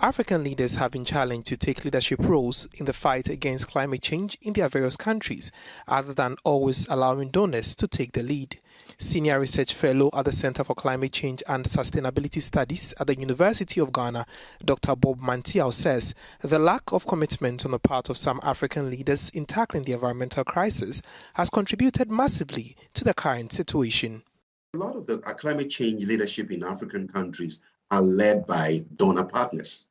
African leaders have been challenged to take leadership roles in the fight against climate change in their various countries, other than always allowing donors to take the lead. Senior Research Fellow at the Center for Climate Change and Sustainability Studies at the University of Ghana, Dr. Bob Mantiao says the lack of commitment on the part of some African leaders in tackling the environmental crisis has contributed massively to the current situation. A lot of the climate change leadership in African countries are led by donor partners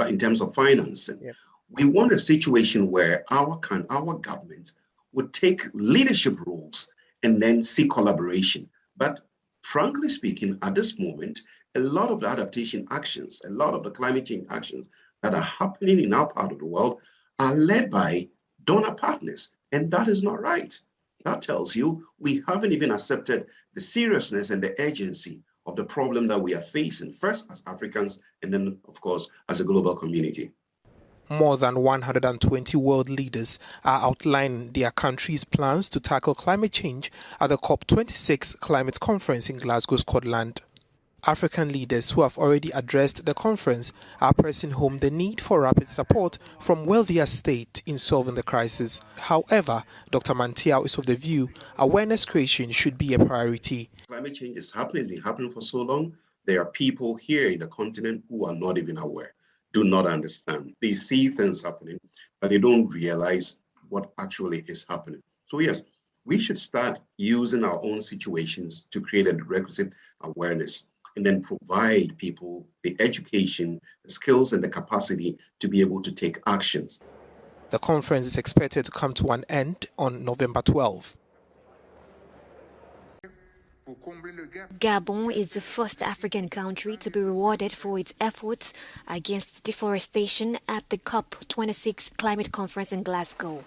in terms of financing. Yeah. We want a situation where our government would take leadership roles and then seek collaboration. But frankly speaking, at this moment, a lot of the adaptation actions, a lot of the climate change actions that are happening in our part of the world are led by donor partners, and that is not right. That tells you we haven't even accepted the seriousness and the urgency of the problem that we are facing, first as Africans, and then, of course, as a global community. More than 120 world leaders are outlining their countries' plans to tackle climate change at the COP26 climate conference in Glasgow, Scotland. African leaders who have already addressed the conference are pressing home the need for rapid support from wealthiest states in solving the crisis. However, Dr. Mantiao is of the view awareness creation should be a priority. Climate change is happening, it's been happening for so long. There are people here in the continent who are not even aware, do not understand. They see things happening, but they don't realize what actually is happening. So yes, we should start using our own situations to create a requisite awareness, and then provide people the education, the skills, and the capacity to be able to take actions. The conference is expected to come to an end on November 12. Gabon is the first African country to be rewarded for its efforts against deforestation at the COP26 climate conference in Glasgow.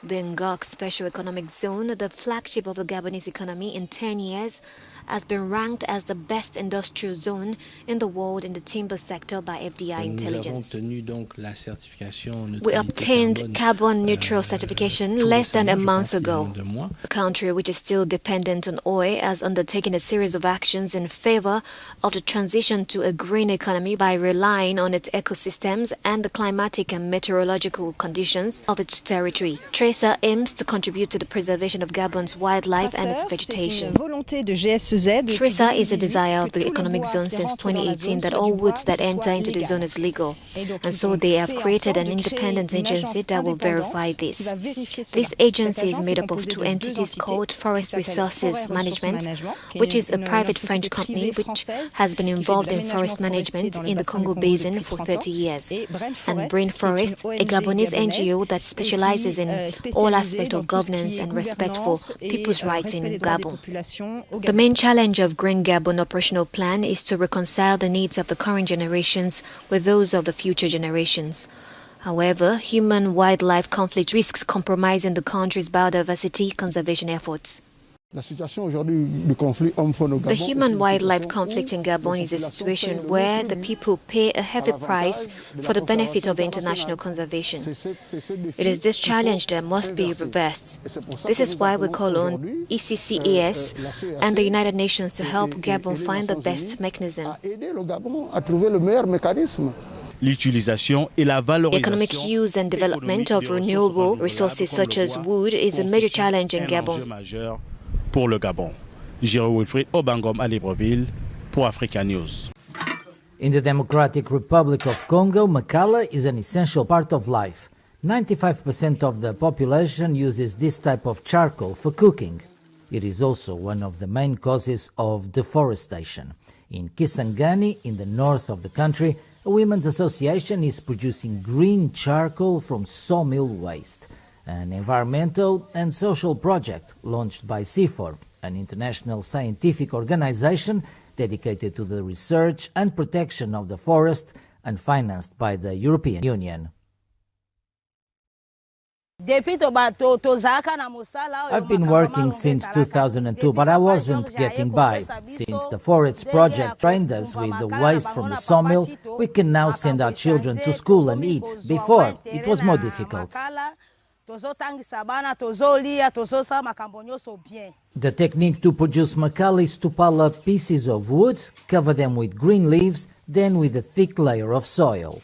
The Ngok Special Economic Zone, the flagship of the Gabonese economy in 10 years, has been ranked as the best industrial zone in the world in the timber sector by FDI Intelligence. We obtained carbon neutral certification less than a month ago. The country, which is still dependent on oil, has undertaken a series of actions in favor of the transition to a green economy by relying on its ecosystems and the climatic and meteorological conditions of its territory. TRACER aims to contribute to the preservation of Gabon's wildlife and its vegetation. TRACER is a desire of the economic zone since 2018 that all woods that enter into the zone is legal, and so they have created an independent agency that will verify this. This agency is made up of two entities called Forest Resources Management, which is a private French company which has been involved in forest management in the Congo Basin for 30 years, and Brain Forest, a Gabonese NGO that specializes in all aspects of governance and respect for people's rights in Gabon. The main challenge of Green Gabon operational plan is to reconcile the needs of the current generations with those of the future generations. However, human-wildlife conflict risks compromising the country's biodiversity conservation efforts. The human-wildlife conflict in Gabon is a situation where the people pay a heavy price for the benefit of the international conservation. It is this challenge that must be reversed. This is why we call on ECCAS and the United Nations to help Gabon find the best mechanism. The economic use and development of renewable resources such as wood is a major challenge in Gabon. Pour le Gabon. Jérôme Wilfried Obangom à Libreville pour Africa News. In the Democratic Republic of Congo, makala is an essential part of life. 95% of the population uses this type of charcoal for cooking. It is also one of the main causes of deforestation. In Kisangani, in the north of the country, a women's association is producing green charcoal from sawmill waste. An environmental and social project launched by CIFOR, an international scientific organization dedicated to the research and protection of the forest and financed by the European Union. I've been working since 2002, but I wasn't getting by. Since the Forest Project trained us with the waste from the sawmill, we can now send our children to school and eat. Before, it was more difficult. The technique to produce makala is to pile up pieces of wood, cover them with green leaves, then with a thick layer of soil.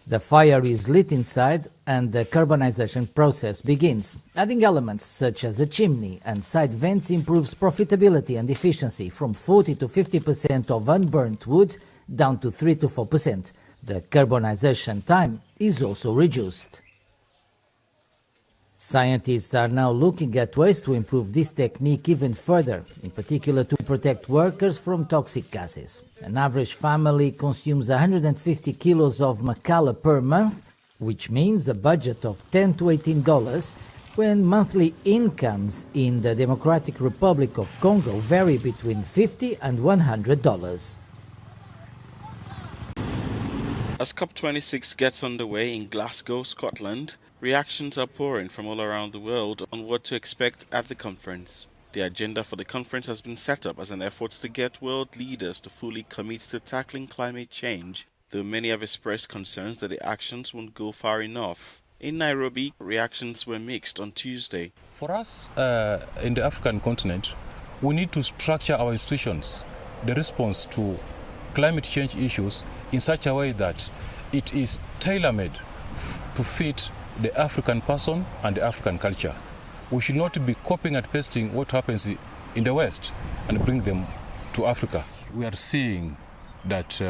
The fire is lit inside and the carbonization process begins. Adding elements such as a chimney and side vents improves profitability and efficiency from 40 to 50% of unburnt wood down to 3 to 4%. The carbonization time is also reduced. Scientists are now looking at ways to improve this technique even further, in particular to protect workers from toxic gases. An average family consumes 150 kilos of makala per month, which means a budget of $10 to $18, when monthly incomes in the Democratic Republic of Congo vary between $50 and $100. As COP26 gets underway in Glasgow, Scotland, reactions are pouring from all around the world on what to expect at the conference. The agenda for the conference has been set up as an effort to get world leaders to fully commit to tackling climate change, though many have expressed concerns that the actions won't go far enough. In Nairobi, reactions were mixed on Tuesday. For us in the African continent, we need to structure our institutions, the response to climate change issues in such a way that it is tailor-made to fit the African person and the African culture. We should not be copying and pasting what happens in the West and bring them to Africa. We are seeing that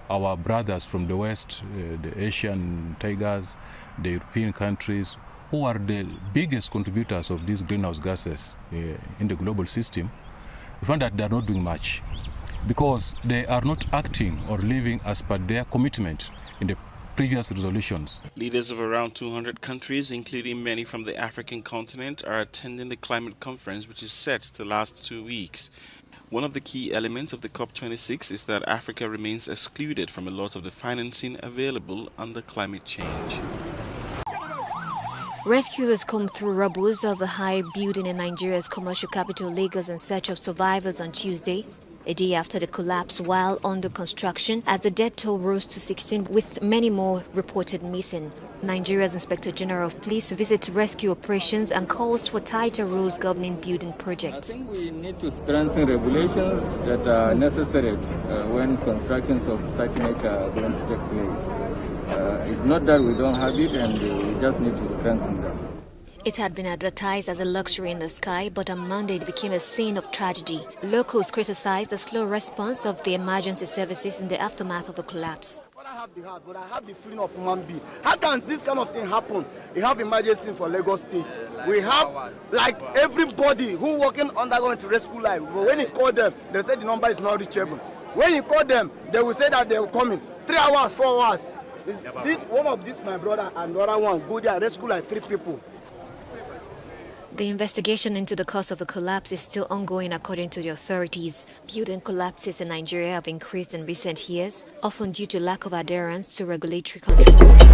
our brothers from the West, the Asian tigers, the European countries, who are the biggest contributors of these greenhouse gases in the global system, we find that they are not doing much because they are not acting or living as per their commitment in the previous resolutions. Leaders of around 200 countries, including many from the African continent, are attending the climate conference, which is set to last 2 weeks. One of the key elements of the COP26 is that Africa remains excluded from a lot of the financing available under climate change. Rescuers combed through rubble of a high building in Nigeria's commercial capital, Lagos, in search of survivors on Tuesday, a day after the collapse while under construction, as the death toll rose to 16, with many more reported missing. Nigeria's Inspector General of Police visits rescue operations and calls for tighter rules governing building projects. I think we need to strengthen regulations that are necessary when constructions of such nature are going to take place. It's not that we don't have it, and we just need to strengthen them. It had been advertised as a luxury in the sky, but on Monday it became a scene of tragedy. Locals criticized the slow response of the emergency services in the aftermath of the collapse. I have the heart, but I have the feeling of human being. How can this kind of thing happen? We have emergency for Lagos State. We have like everybody who working undergoing to rescue life. But when you call them, they say the number is not reachable. When you call them, they will say that they will come in 3 hours, 4 hours. One of this my brother and the other one go there rescue like 3 people. The investigation into the cause of the collapse is still ongoing according to the authorities. Building collapses in Nigeria have increased in recent years, often due to lack of adherence to regulatory controls and